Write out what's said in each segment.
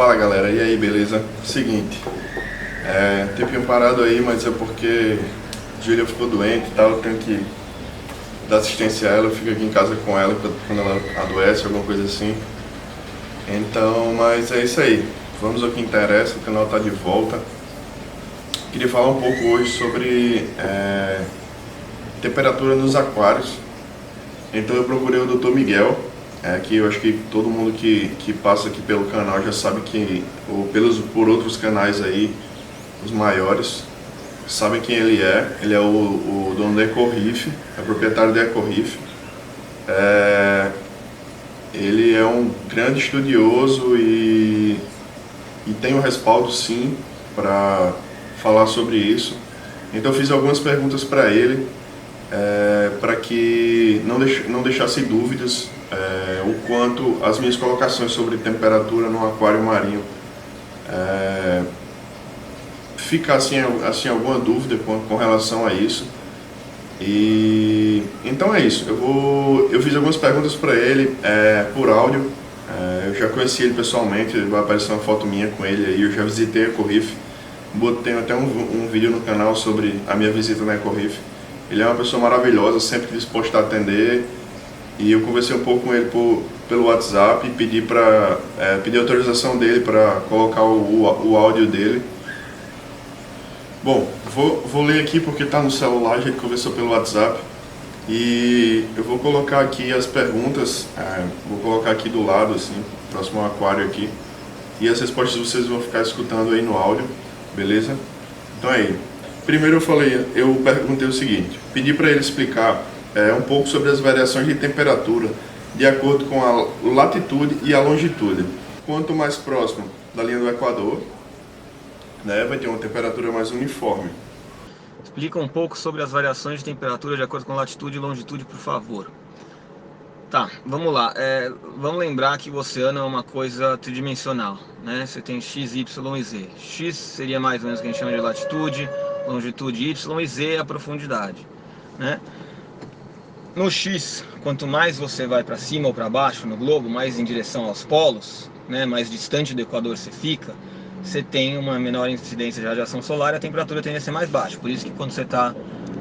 Fala galera, e aí, beleza? Seguinte, tempinho parado aí, mas é porque Júlia ficou doente e tal, eu tenho que dar assistência a ela, eu fico aqui em casa com ela quando ela adoece, alguma coisa assim. Então, mas é isso aí, vamos ao que interessa, o canal tá de volta. Queria falar um pouco hoje sobre temperatura nos aquários. Então eu procurei o Dr. Miguel, que eu acho que todo mundo que passa aqui pelo canal já sabe que, ou por outros canais aí, os maiores, sabem quem ele é. Ele é o dono da Ecorif, é proprietário da Ecorif. Ele é um grande estudioso e tem um respaldo sim para falar sobre isso. Então eu fiz algumas perguntas para ele, para que não deixasse dúvidas o quanto as minhas colocações sobre temperatura no aquário marinho ficasse assim alguma dúvida com relação a isso. E então é isso, eu fiz algumas perguntas para ele por áudio. Eu já conheci ele pessoalmente, vai aparecer uma foto minha com ele aí. Eu já visitei a Ecorif, botei até um vídeo no canal sobre a minha visita na Ecorif. Ele é uma pessoa maravilhosa, sempre disposto a atender. E eu conversei um pouco com ele pelo WhatsApp e pedi autorização dele para colocar o áudio dele. Bom, vou ler aqui porque está no celular, a gente conversou pelo WhatsApp. E eu vou colocar aqui as perguntas, vou colocar aqui do lado, assim, próximo ao aquário aqui. E as respostas vocês vão ficar escutando aí no áudio, beleza? Então aí, primeiro eu perguntei o seguinte, pedi para ele explicar um pouco sobre as variações de temperatura de acordo com a latitude e a longitude. Quanto mais próximo da linha do Equador, vai ter uma temperatura mais uniforme. Explica um pouco sobre as variações de temperatura de acordo com latitude e longitude, por favor. Tá, vamos lá. Vamos lembrar que o oceano é uma coisa tridimensional, né? Você tem x, y e z. X seria mais ou menos o que a gente chama de latitude, longitude y, e z é a profundidade, né? No X, quanto mais você vai para cima ou para baixo no globo, mais em direção aos polos, né, mais distante do Equador você fica, você tem uma menor incidência de radiação solar e a temperatura tende a ser mais baixa. Por isso que quando você está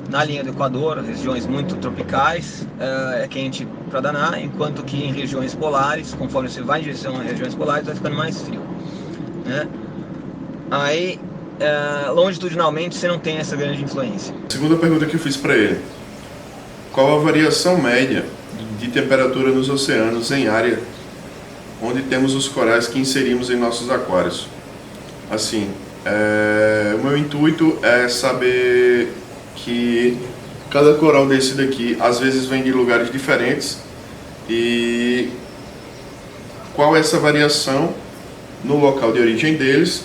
na linha do Equador, regiões muito tropicais, é quente para danar, enquanto que em regiões polares, conforme você vai em direção a regiões polares, vai ficando mais frio, né? Aí, longitudinalmente, você não tem essa grande influência. Segunda pergunta que eu fiz para ele: qual a variação média de temperatura nos oceanos em área onde temos os corais que inserimos em nossos aquários? Assim, o meu intuito é saber que cada coral desse daqui às vezes vem de lugares diferentes e qual é essa variação no local de origem deles,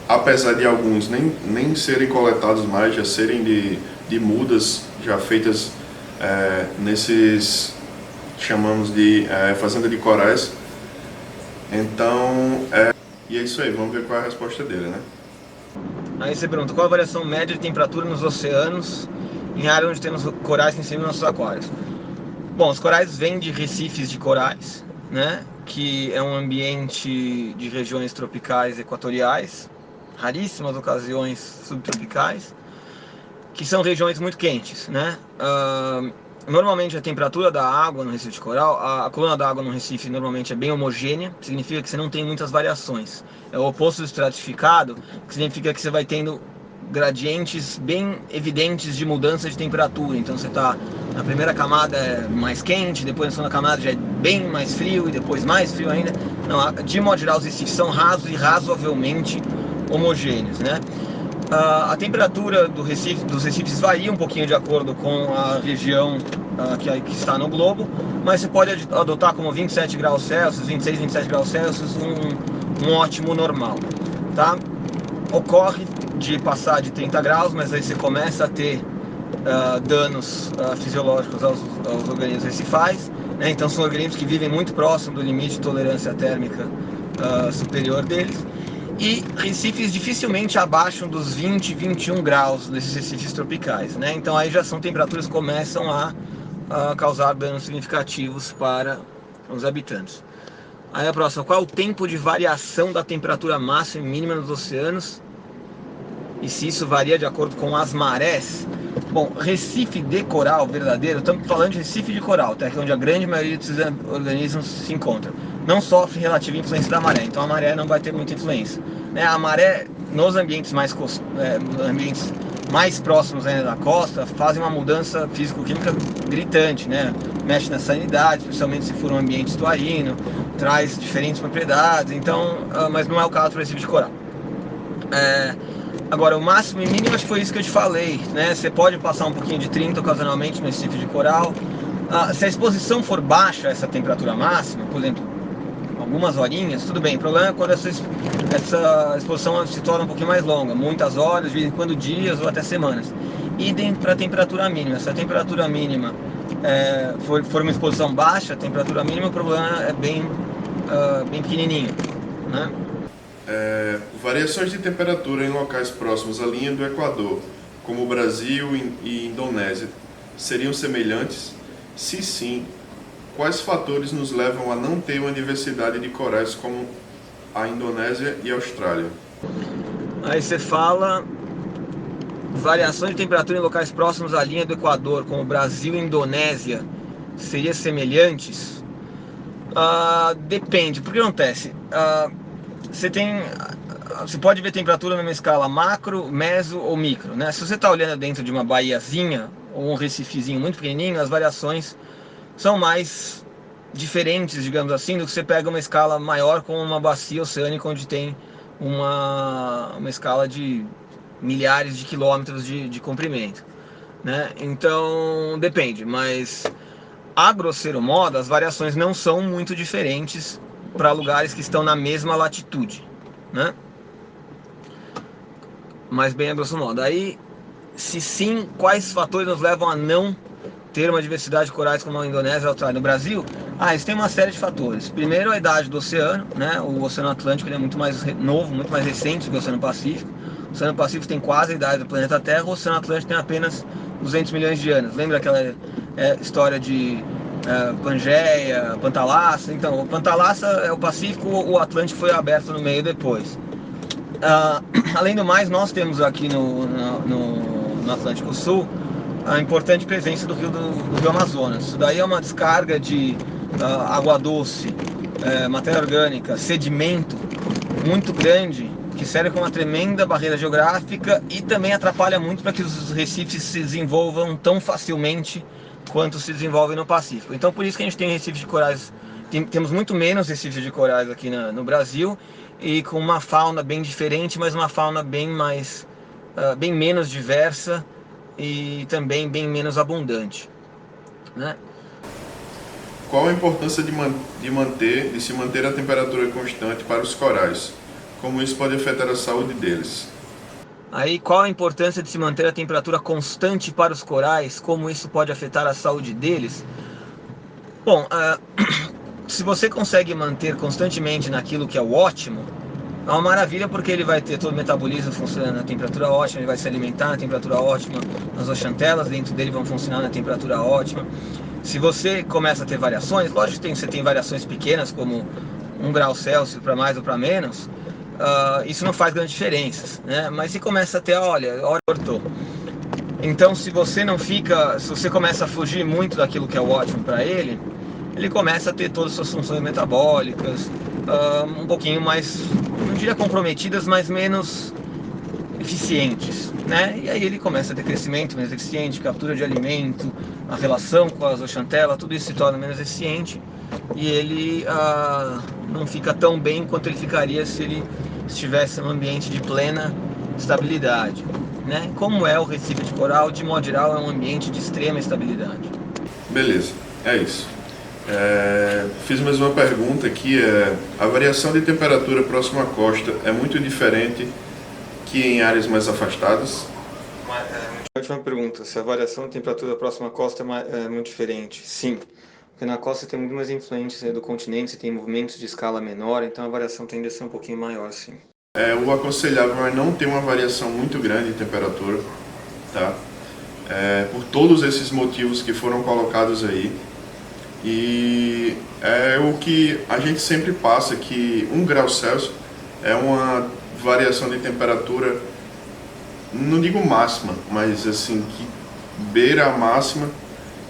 apesar de alguns nem serem coletados mais, já serem de mudas já feitas nesses, chamamos de fazenda de corais. Então, e é isso aí, vamos ver qual é a resposta dele, né? Aí você pergunta, qual a variação média de temperatura nos oceanos em área onde temos corais que inserimos nos nossos aquários? Bom, os corais vêm de recifes de corais, né? Que é um ambiente de regiões tropicais equatoriais, raríssimas ocasiões subtropicais, que são regiões muito quentes, né? Normalmente a temperatura da água no recife de coral, a coluna da água no recife normalmente é bem homogênea, significa que você não tem muitas variações. É o oposto do estratificado, que significa que você vai tendo gradientes bem evidentes de mudança de temperatura. Então você está na primeira camada é mais quente, depois na segunda camada já é bem mais frio e depois mais frio ainda. Não, de modo geral os recifes são rasos e razoavelmente homogêneos, né? A temperatura dos recifes varia um pouquinho de acordo com a região que está no globo, mas você pode adotar como 27 graus Celsius, 26, 27 graus Celsius um ótimo normal, tá? Ocorre de passar de 30 graus, mas aí você começa a ter danos fisiológicos aos organismos recifais, né? Então são organismos que vivem muito próximo do limite de tolerância térmica superior deles. E recifes dificilmente abaixam dos 20, 21 graus nesses recifes tropicais, né? Então aí já são temperaturas que começam a causar danos significativos para os habitantes. Aí a próxima, qual é o tempo de variação da temperatura máxima e mínima nos oceanos? E se isso varia de acordo com as marés? Bom, Recife de coral verdadeiro, estamos falando de Recife de coral, tá? Que é onde a grande maioria desses organismos se encontra. Não sofre relativa influência da maré, então a maré não vai ter muita influência. Né? A maré, nos ambientes ambientes mais próximos ainda da costa, fazem uma mudança físico-química gritante, né? Mexe na salinidade, especialmente se for um ambiente estuarino, traz diferentes propriedades, então, mas não é o caso do Recife de coral. Agora, o máximo e mínimo, acho que foi isso que eu te falei, né? Você pode passar um pouquinho de 30 ocasionalmente no Recife de coral. Se a exposição for baixa, essa temperatura máxima, por exemplo, algumas horinhas, tudo bem. O problema é quando essa exposição se torna um pouquinho mais longa, muitas horas, de vez em quando dias ou até semanas. Idem para a temperatura mínima. Se a temperatura mínima for uma exposição baixa, a temperatura mínima, o problema é bem pequenininho, né? Variações de temperatura em locais próximos à linha do Equador, como o Brasil e Indonésia, seriam semelhantes? Se sim, quais fatores nos levam a não ter uma diversidade de corais como a Indonésia e a Austrália? Aí você fala variações de temperatura em locais próximos à linha do Equador, como o Brasil e Indonésia, seriam semelhantes? Depende, porque acontece? Você pode ver temperatura numa escala macro, meso ou micro, né? Se você está olhando dentro de uma baiazinha ou um recifezinho muito pequenininho, as variações são mais diferentes, digamos assim, do que você pega uma escala maior com uma bacia oceânica onde tem uma escala de milhares de quilômetros de comprimento, né? Então depende, mas a grosseiro modo as variações não são muito diferentes para lugares que estão na mesma latitude, né? Mas bem a grosso modo. Aí, se sim, quais fatores nos levam a não ter uma diversidade de corais como a Indonésia e a Austrália? No Brasil, isso tem uma série de fatores. Primeiro, a idade do oceano, né? O Oceano Atlântico ele é muito mais novo, muito mais recente do que o Oceano Pacífico. O Oceano Pacífico tem quase a idade do planeta Terra, o Oceano Atlântico tem apenas 200 milhões de anos. Lembra aquela história de Pangeia, Pantalassa? Então, o Pantalassa é o Pacífico, o Atlântico foi aberto no meio depois. Além do mais, nós temos aqui no Atlântico Sul a importante presença do rio Amazonas. Isso daí é uma descarga de água doce, matéria orgânica, sedimento muito grande, que serve como uma tremenda barreira geográfica e também atrapalha muito para que os recifes se desenvolvam tão facilmente quanto se desenvolvem no Pacífico. Então por isso que a gente tem recifes de corais, temos muito menos recifes de corais aqui no Brasil, e com uma fauna bem diferente, mas uma fauna bem menos diversa e também bem menos abundante, né? Qual a importância de se manter a temperatura constante para os corais? Como isso pode afetar a saúde deles? Aí, qual a importância de se manter a temperatura constante para os corais? Como isso pode afetar a saúde deles? Bom, se você consegue manter constantemente naquilo que é o ótimo, é uma maravilha, porque ele vai ter todo o metabolismo funcionando na temperatura ótima, ele vai se alimentar na temperatura ótima, as zooxantelas dentro dele vão funcionar na temperatura ótima. Se você começa a ter variações, lógico que você tem variações pequenas, como 1 grau Celsius para mais ou para menos, isso não faz grandes diferenças, né? Mas se começa a ter, olha, cortou. Então se você começa a fugir muito daquilo que é o ótimo para ele começa a ter todas as suas funções metabólicas um pouquinho mais, não diria comprometidas, mas menos eficientes, né? E aí ele começa a ter crescimento menos eficiente, captura de alimento, a relação com a zooxantela, tudo isso se torna menos eficiente e ele não fica tão bem quanto ele ficaria se ele estivesse em um ambiente de plena estabilidade, né? Como é o Recife de coral, de modo geral, é um ambiente de extrema estabilidade. Beleza, é isso. Fiz mais uma pergunta aqui, a variação de temperatura próxima à costa é muito diferente que em áreas mais afastadas? Última pergunta, se a variação de temperatura próxima à costa é muito diferente? Sim, porque na costa tem muito mais influências do continente, você tem movimentos de escala menor, então a variação tende a ser um pouquinho maior, sim. O aconselhável é não ter uma variação muito grande de temperatura, tá? Por todos esses motivos que foram colocados aí. E é o que a gente sempre passa, que 1 grau Celsius é uma variação de temperatura, não digo máxima, mas assim, que beira a máxima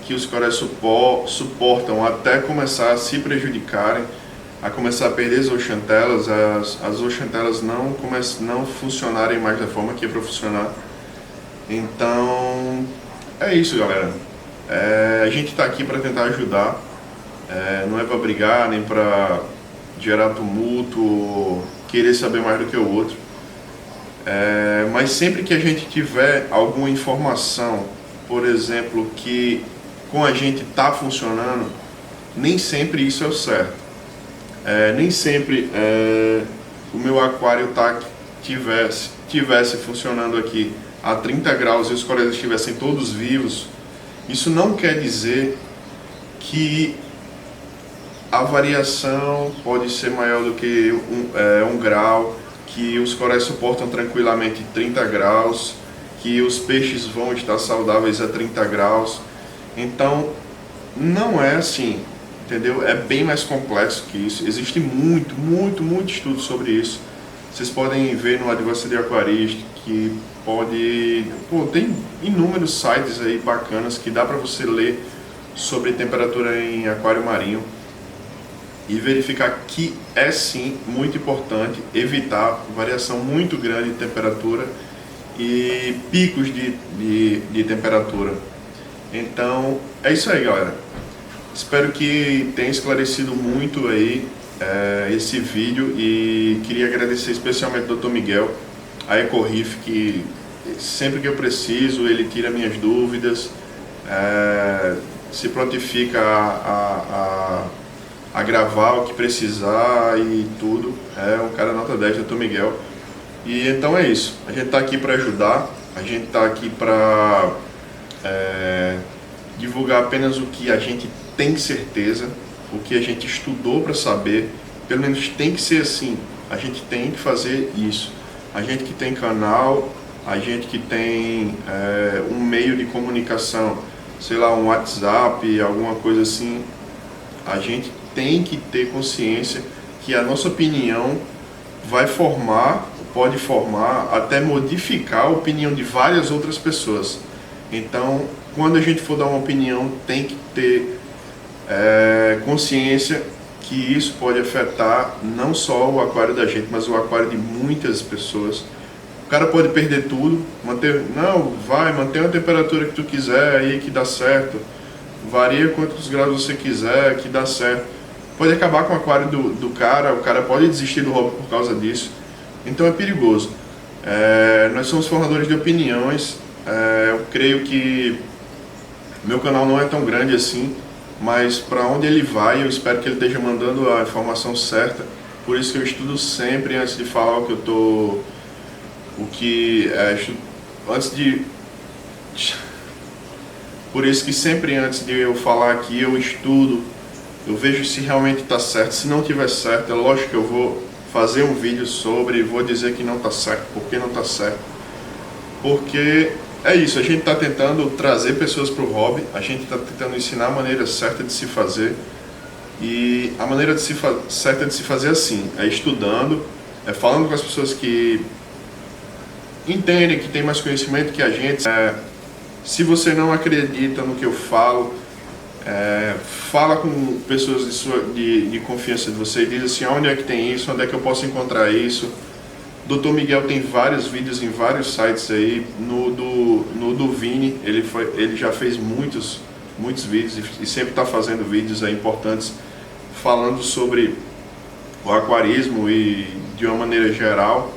que os corais suportam até começar a se prejudicarem, a começar a perder as zooxantelas, as zooxantelas não funcionarem mais da forma que é para funcionar. Então, é isso, galera. A gente está aqui para tentar ajudar, não é para brigar, nem para gerar tumulto, ou querer saber mais do que o outro. Mas sempre que a gente tiver alguma informação, por exemplo, que com a gente está funcionando, nem sempre isso é o certo. Nem sempre o meu aquário tivesse funcionando aqui a 30 graus e os corais estivessem todos vivos. Isso não quer dizer que a variação pode ser maior do que 1 grau, que os corais suportam tranquilamente 30 graus, que os peixes vão estar saudáveis a 30 graus. Então, não é assim, entendeu? É bem mais complexo que isso. Existe muito estudo sobre isso. Vocês podem ver no Advanced Aquarist, que tem inúmeros sites aí bacanas que dá para você ler sobre temperatura em aquário marinho e verificar que é sim muito importante evitar variação muito grande de temperatura e picos de temperatura. Então, é isso aí, galera. Espero que tenha esclarecido muito aí esse vídeo e queria agradecer especialmente ao Dr. Miguel, a EcoReef, que sempre que eu preciso ele tira minhas dúvidas, se prontifica a gravar o que precisar e tudo. É um cara nota 10, Dr. Miguel. E então é isso, a gente está aqui para ajudar, a gente está aqui para divulgar apenas o que a gente tem certeza, o que a gente estudou para saber. Pelo menos tem que ser assim, a gente tem que fazer isso. A gente que tem canal, a gente que tem um meio de comunicação, sei lá, um WhatsApp, alguma coisa assim, a gente tem que ter consciência que a nossa opinião vai pode formar, até modificar a opinião de várias outras pessoas. Então, quando a gente for dar uma opinião, tem que ter consciência que isso pode afetar não só o aquário da gente, mas o aquário de muitas pessoas. O cara pode perder tudo, mantém uma temperatura que tu quiser aí que dá certo, varia quantos graus você quiser que dá certo. Pode acabar com o aquário do cara, o cara pode desistir do hobby por causa disso. Então é perigoso. Nós somos formadores de opiniões. Eu creio que meu canal não é tão grande assim, mas para onde ele vai, eu espero que ele esteja mandando a informação certa. Por isso que eu estudo sempre antes de falar por isso que sempre antes de eu falar aqui, eu estudo, eu vejo se realmente está certo. Se não tiver certo, é lógico que eu vou fazer um vídeo sobre, vou dizer que não está certo, por que não está certo. Porque é isso, a gente está tentando trazer pessoas para o hobby, a gente está tentando ensinar a maneira certa de se fazer. E a maneira certa de se fazer é assim, é estudando, falando com as pessoas que entendem, que têm mais conhecimento que a gente. Se você não acredita no que eu falo, fala com pessoas de confiança de você e diz assim, onde é que tem isso, onde é que eu posso encontrar isso. Dr. Miguel tem vários vídeos em vários sites aí, no do Vini, ele já fez muitos vídeos e sempre está fazendo vídeos importantes falando sobre o aquarismo e de uma maneira geral,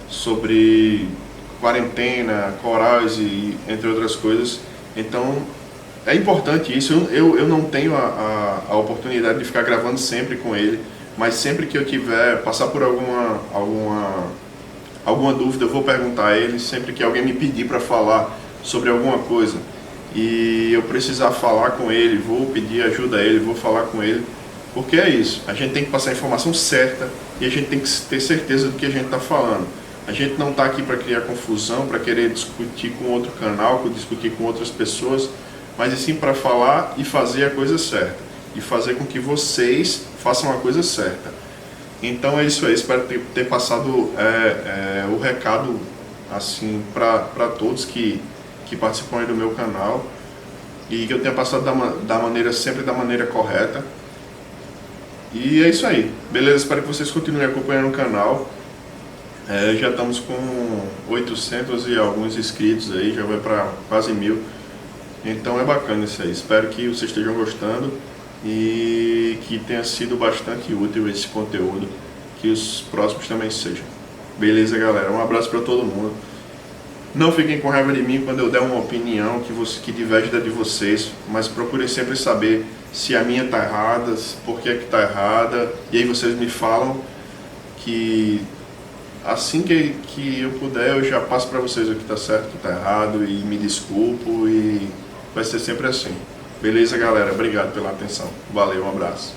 sobre quarentena, corais e entre outras coisas. Então é importante isso. Eu não tenho a oportunidade de ficar gravando sempre com ele, mas sempre que eu passar por alguma dúvida, eu vou perguntar a ele. Sempre que alguém me pedir para falar sobre alguma coisa e eu precisar falar com ele, vou pedir ajuda a ele, vou falar com ele, porque é isso, a gente tem que passar a informação certa e a gente tem que ter certeza do que a gente está falando. A gente não está aqui para criar confusão, para querer discutir com outro canal, discutir com outras pessoas, mas sim para falar e fazer a coisa certa. e fazer com que vocês façam a coisa certa. Então é isso aí, espero ter passado o recado assim para todos que participam aí do meu canal, e que eu tenha passado sempre da maneira correta. E é isso aí, beleza? Espero que vocês continuem acompanhando o canal. Já estamos com 800 e alguns inscritos aí, já vai para quase 1000. Então é bacana isso aí, espero que vocês estejam gostando e que tenha sido bastante útil esse conteúdo, que os próximos também sejam. Beleza, galera? Um abraço para todo mundo. Não fiquem com raiva de mim quando eu der uma opinião que diverge da de vocês, mas procurem sempre saber se a minha tá errada, por que tá errada, e aí vocês me falam, que assim que eu puder eu já passo para vocês o que tá certo, o que tá errado, e me desculpo, e vai ser sempre assim. Beleza, galera? Obrigado pela atenção. Valeu, um abraço.